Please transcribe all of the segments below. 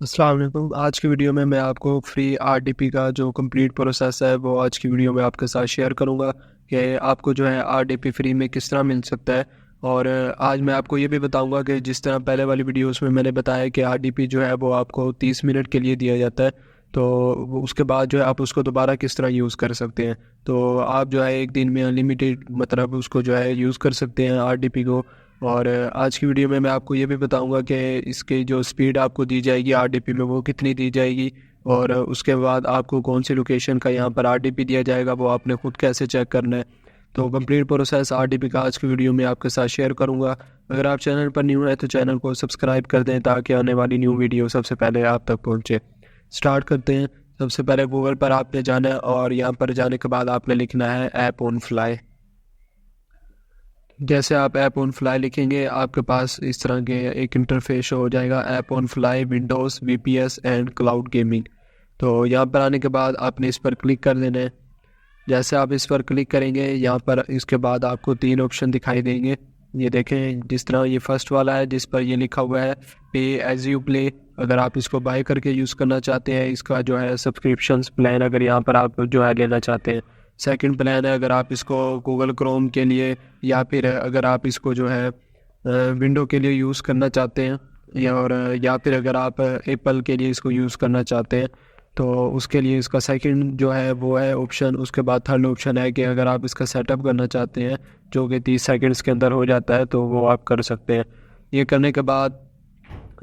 अस्सलाम वालेकुम। आज की वीडियो में मैं आपको फ्री आरडीपी का जो कंप्लीट प्रोसेस है वो आज की वीडियो में आपके साथ शेयर करूंगा कि आपको जो है आरडीपी फ्री में किस तरह मिल सकता है। और आज मैं आपको ये भी बताऊंगा कि जिस तरह पहले वाली वीडियोस में मैंने बताया कि आरडीपी जो है वो आपको 30 मिनट के लिए दिया जाता है, तो उसके बाद जो है आप उसको दोबारा किस तरह यूज़ कर सकते हैं। तो आप जो है एक दिन में अनलिमिटेड मतलब उसको जो है यूज़ कर सकते हैं आरडीपी को। और आज की वीडियो में मैं आपको ये भी बताऊंगा कि इसकी जो स्पीड आपको दी जाएगी आरडीपी में वो कितनी दी जाएगी, और उसके बाद आपको कौन सी लोकेशन का यहाँ पर आरडीपी दिया जाएगा वो आपने खुद कैसे चेक करना है। तो कंप्लीट प्रोसेस आरडीपी का आज की वीडियो में आपके साथ शेयर करूँगा। अगर आप चैनल पर न्यू है तो चैनल को सब्सक्राइब कर दें ताकि आने वाली न्यू वीडियो सबसे पहले आप तक पहुँचे। स्टार्ट करते हैं। सबसे पहले गूगल पर आपने जाना है और यहाँ पर जाने के बाद आपने लिखना है ऐप ऑन फ्लाई। जैसे आप ऐप ऑन फ्लाई लिखेंगे आपके पास इस तरह के एक इंटरफेस हो जाएगा, app on fly Windows VPS and cloud gaming. तो यहाँ पर आने के बाद आपने इस पर क्लिक कर देना है। जैसे आप इस पर क्लिक करेंगे यहाँ पर इसके बाद आपको तीन ऑप्शन दिखाई देंगे। ये देखें, जिस तरह ये फर्स्ट वाला है जिस पर ये लिखा हुआ है पे एज यू प्ले, अगर आप इसको बाय करके यूज़ करना चाहते हैं, इसका जो है सब्सक्रिप्शंस प्लान अगर यहाँ पर आप जो है लेना चाहते हैं। सेकंड प्लान है अगर आप इसको गूगल क्रोम के लिए या फिर अगर आप इसको जो है विंडो के लिए यूज़ करना चाहते हैं, या फिर अगर आप एप्पल के लिए इसको यूज़ करना चाहते हैं तो उसके लिए इसका सेकंड जो है वो है ऑप्शन। उसके बाद थर्ड ऑप्शन है कि अगर आप इसका सेटअप करना चाहते हैं जो कि 30 सेकंड्स के अंदर हो जाता है तो वो आप कर सकते हैं। ये करने के बाद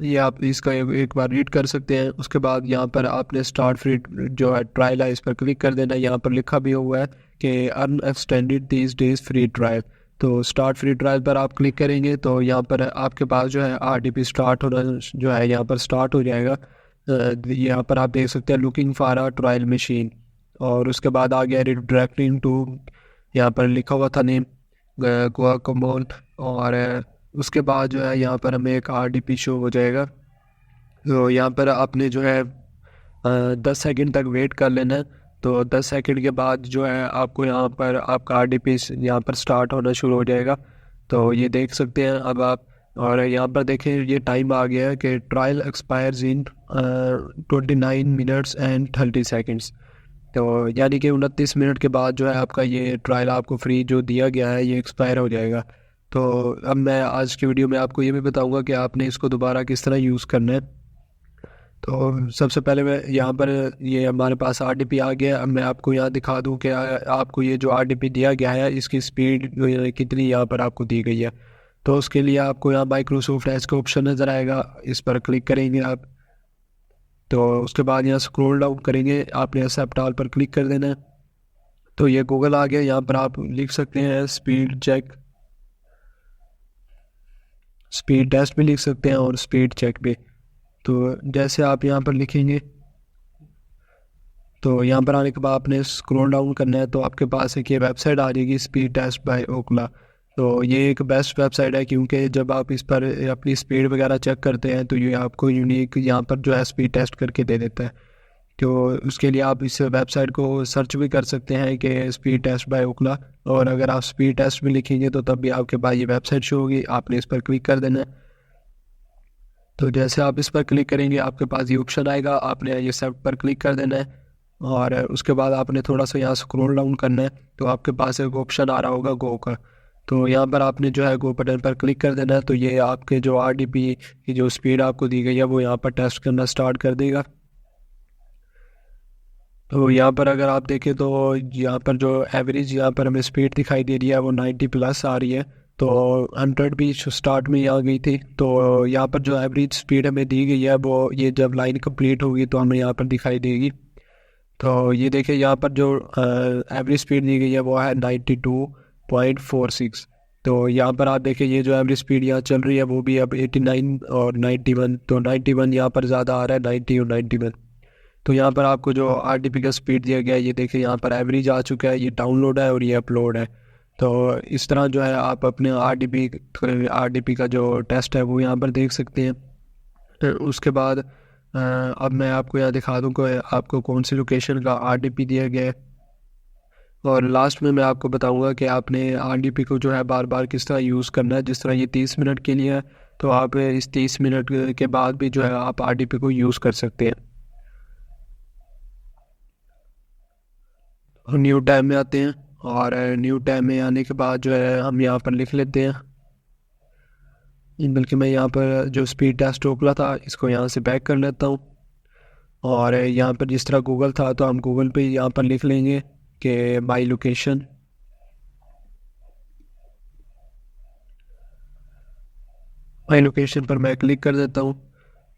ये आप इसका एक बार रीड कर सकते हैं। उसके बाद यहाँ पर आपने स्टार्ट फ्री जो है ट्रायल है इस पर क्लिक कर देना। यहाँ पर लिखा भी हुआ है कि earn extended 30 days free trial. तो स्टार्ट फ्री ट्रायल पर आप क्लिक करेंगे तो यहाँ पर आपके पास जो है आरडीपी स्टार्ट होना जो है यहाँ पर स्टार्ट हो जाएगा। यहाँ पर आप देख सकते हैं looking for a trial machine, और उसके बाद आ गया रिडायरेक्टिंग टू, यहाँ पर लिखा हुआ था नेम गुआकामोल। और उसके बाद जो है यहाँ पर हमें एक आरडीपी शो हो जाएगा। तो यहाँ पर आपने जो है 10 सेकंड तक वेट कर लेना है। तो 10 सेकंड के बाद जो है आपको यहाँ पर आपका आरडीपी यहाँ पर स्टार्ट होना शुरू हो जाएगा। तो ये देख सकते हैं अब आप। और यहाँ पर देखें ये टाइम आ गया है कि trial expires in 29 minutes and 30 seconds. तो यानी कि 29 मिनट के बाद जो है आपका ये ट्रायल आपको फ्री जो दिया गया है ये एक्सपायर हो जाएगा। तो अब मैं आज की वीडियो में आपको ये भी बताऊंगा कि आपने इसको दोबारा किस तरह यूज़ करना है। तो सबसे पहले मैं यहाँ पर ये हमारे पास आरडीपी आ गया। अब मैं आपको यहाँ दिखा दूँ कि आपको ये जो आरडीपी दिया गया है इसकी स्पीड कितनी यहाँ पर आपको दी गई है। तो उसके लिए आपको यहाँ माइक्रोसॉफ्ट एज का ऑप्शन नज़र आएगा, इस पर क्लिक करेंगे आप। तो उसके बाद यहाँ स्क्रॉल डाउन करेंगे, आपने एक्सेप्ट ऑल पर क्लिक कर देना है। तो ये गूगल आ गया। यहाँ पर आप लिख सकते हैं स्पीड चेक, स्पीड टेस्ट भी लिख सकते हैं और स्पीड चेक भी। तो जैसे आप यहाँ पर लिखेंगे तो यहाँ पर आने के बाद आपने स्क्रॉल डाउन करना है तो आपके पास एक ये वेबसाइट आ जाएगी स्पीड टेस्ट बाय ओकला। तो ये एक बेस्ट वेबसाइट है क्योंकि जब आप इस पर अपनी स्पीड वगैरह चेक करते हैं तो ये आपको यूनिक यहाँ पर जो है स्पीड टेस्ट करके दे देता है। तो उसके लिए आप इस वेबसाइट को सर्च भी कर सकते हैं कि स्पीड टेस्ट बाय ओकला, और अगर आप स्पीड टेस्ट भी लिखेंगे तो तब भी आपके पास ये वेबसाइट शो होगी, आपने इस पर क्लिक कर देना है। तो जैसे आप इस पर क्लिक करेंगे आपके पास ये ऑप्शन आएगा, आपने ये सब पर क्लिक कर देना है। और उसके बाद आपने थोड़ा सा यहाँ स्क्रॉल डाउन करना है तो आपके पास एक ऑप्शन आ रहा होगा गो का। तो यहाँ पर आपने जो है गो बटन पर क्लिक कर देना है। तो ये आपके जो आरडीपी की जो स्पीड आपको दी गई है वो यहाँ पर टेस्ट करना स्टार्ट कर देगा। तो यहाँ पर अगर आप देखें तो यहाँ पर जो एवरेज यहाँ पर हमें स्पीड दिखाई दे रही है वो 90 प्लस आ रही है। तो 100 भी स्टार्ट में ही आ गई थी। तो यहाँ पर जो एवरेज स्पीड हमें दी गई है वो ये जब लाइन कंप्लीट होगी तो हमें यहाँ पर दिखाई देगी। तो ये देखिए यहाँ पर जो एवरेज स्पीड दी गई है वो है 92.46। तो यहाँ पर आप देखिए ये जो एवरेज स्पीड यहाँ चल रही है वो भी अब 89 और 91। तो 91 यहाँ पर ज़्यादा आ रहा है, 90 और 91। तो यहाँ पर आपको जो आरडीपी का स्पीड दिया गया है ये देखिए यहाँ पर एवरेज आ चुका है, ये डाउनलोड है और ये अपलोड है। तो इस तरह जो है आप अपने आरडीपी का जो टेस्ट है वो यहाँ पर देख सकते हैं। उसके बाद अब मैं आपको यहाँ दिखा दूँ कि आपको कौन सी लोकेशन का आरडीपी दिया गया है। और लास्ट में मैं आपको बताऊंगा कि आपने आरडीपी को जो है बार बार किस तरह यूज़ करना है। जिस तरह ये 30 मिनट के लिए है तो आप इस 30 मिनट के बाद भी जो है आप RDP को यूज़ कर सकते हैं। न्यू टैब में आते हैं और न्यू टैब में आने के बाद जो है हम यहाँ पर लिख लेते हैं, बल्कि मैं यहाँ पर जो स्पीड टेस्ट ओकला था इसको यहाँ से बैक कर लेता हूँ। और यहाँ पर जिस तरह गूगल था तो हम गूगल पे यहाँ पर लिख लेंगे कि माई लोकेशन। माई लोकेशन पर मैं क्लिक कर देता हूँ,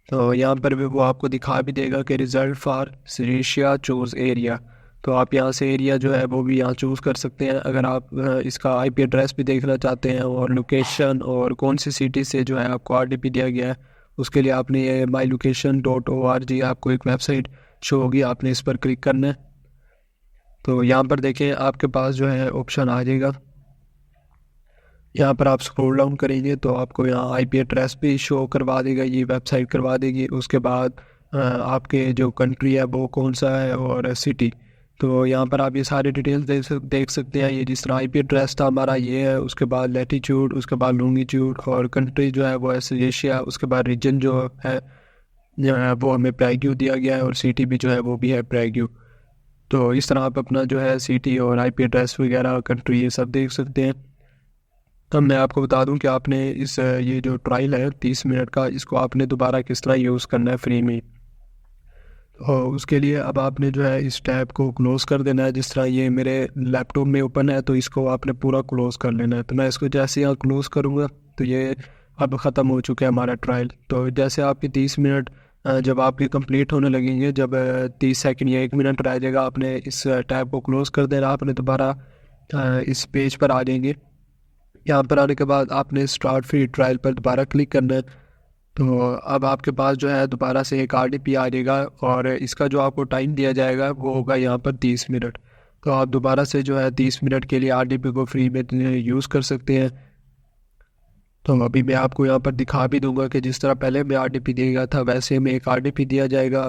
तो यहाँ पर भी वो आपको दिखा भी देगा कि रिज़ल्ट फॉर सिरेशिया चूज़ एरिया। तो आप यहाँ से एरिया जो है वो भी यहाँ चूज़ कर सकते हैं। अगर आप इसका IP एड्रेस भी देखना चाहते हैं और लोकेशन और कौन सी सिटी से जो है आपको RDP दिया गया है, उसके लिए आपने ये mylocation.org आपको एक वेबसाइट शो होगी, आपने इस पर क्लिक करना है। तो यहाँ पर देखें आपके पास जो है ऑप्शन आ जाएगा, यहाँ पर आप स्क्रॉल डाउन करेंगे तो आपको यहाँ IP एड्रेस भी शो करवा देगा, ये वेबसाइट करवा देगी। उसके बाद आपके जो कंट्री है वो कौन सा है और सिटी, तो यहाँ पर आप ये सारे डिटेल्स देख सकते हैं। ये जिस तरह IP एड्रेस था हमारा ये है, उसके बाद लैटीट्यूड, उसके बाद लॉन्गिट्यूड, और कंट्री जो है वो है एशिया, उसके बाद रीजन जो है वो हमें प्रैग्यू दिया गया है और सिटी भी जो है वो भी है प्रैग्यू। तो इस तरह आप अपना जो है सिटी और IP एड्रेस वगैरह कंट्री ये सब देख सकते हैं। तब मैं आपको बता दूं कि आपने ये जो ट्रायल है 30 मिनट का, इसको आपने दोबारा किस तरह यूज़ करना है फ्री में। और उसके लिए अब आपने जो है इस टैब को क्लोज़ कर देना है। जिस तरह ये मेरे लैपटॉप में ओपन है तो इसको आपने पूरा क्लोज़ कर लेना है। तो मैं इसको जैसे यहाँ क्लोज़ करूँगा तो ये अब ख़त्म हो चुका है हमारा ट्रायल। तो जैसे आपकी 30 मिनट जब आपके कंप्लीट होने लगेंगे, जब 30 सेकंड या 1 मिनट रह जाएगा, आपने इस टैब को क्लोज़ कर देना। आपने दोबारा इस पेज पर आ जाएंगे। यहाँ पर आने के बाद आपने स्टार्ट फ्री ट्रायल पर दोबारा क्लिक करना है। तो अब आपके पास जो है दोबारा से एक RDP आ जाएगा और इसका जो आपको टाइम दिया जाएगा वो होगा यहाँ पर 30 मिनट। तो आप दोबारा से जो है 30 मिनट के लिए RDP को फ्री में यूज़ कर सकते हैं। तो अभी मैं आपको यहाँ पर दिखा भी दूंगा कि जिस तरह पहले मैं RDP दिया गया था वैसे में एक RDP दिया जाएगा।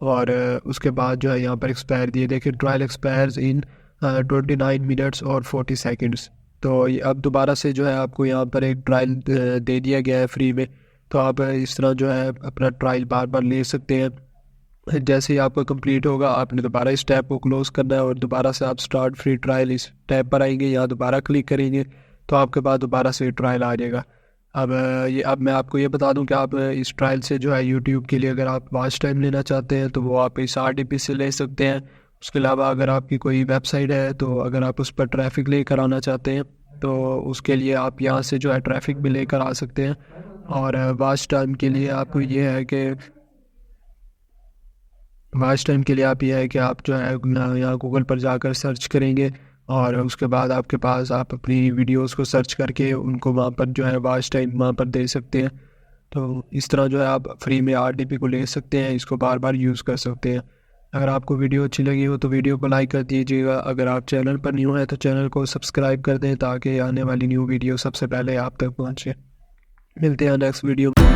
और उसके बाद जो है यहाँ पर एक्सपायर दिए, देखिए ट्रायल एक्सपायर्स इन 29 मिनट्स और 40 सेकेंड्स। तो अब दोबारा से जो है आपको यहाँ पर एक ट्रायल दे दिया गया है फ्री में। तो आप इस तरह जो है अपना ट्रायल बार बार ले सकते हैं। जैसे ही आपका कंप्लीट होगा आपने दोबारा इस टैब को क्लोज़ करना है और दोबारा से आप स्टार्ट फ्री ट्रायल इस टैब पर आएंगे, यहाँ दोबारा क्लिक करेंगे तो आपके पास दोबारा से ट्रायल आ जाएगा। अब मैं आपको ये बता दूं कि आप इस ट्रायल से जो है यूट्यूब के लिए अगर आप वॉच टाइम लेना चाहते हैं तो वो आप इस RDP से ले सकते हैं। उसके अलावा अगर आपकी कोई वेबसाइट है तो अगर आप उस पर ट्रैफिक लेकर आना चाहते हैं तो उसके लिए आप यहाँ से जो है ट्रैफिक भी लेकर आ सकते हैं। और वॉच टाइम के लिए आपको ये है कि आप जो है यहाँ गूगल पर जाकर सर्च करेंगे और उसके बाद आपके पास आप अपनी वीडियोस को सर्च करके उनको वहाँ पर जो है वॉच टाइम वहाँ पर दे सकते हैं। तो इस तरह जो है आप फ्री में RDP को ले सकते हैं, इसको बार बार यूज़ कर सकते हैं। अगर आपको वीडियो अच्छी लगी हो तो वीडियो को लाइक कर दीजिएगा। अगर आप चैनल पर न्यू हैं तो चैनल को सब्सक्राइब कर दें ताकि आने वाली न्यू वीडियो सबसे पहले आप तक पहुँचे। मिलते हैं नेक्स्ट वीडियो में।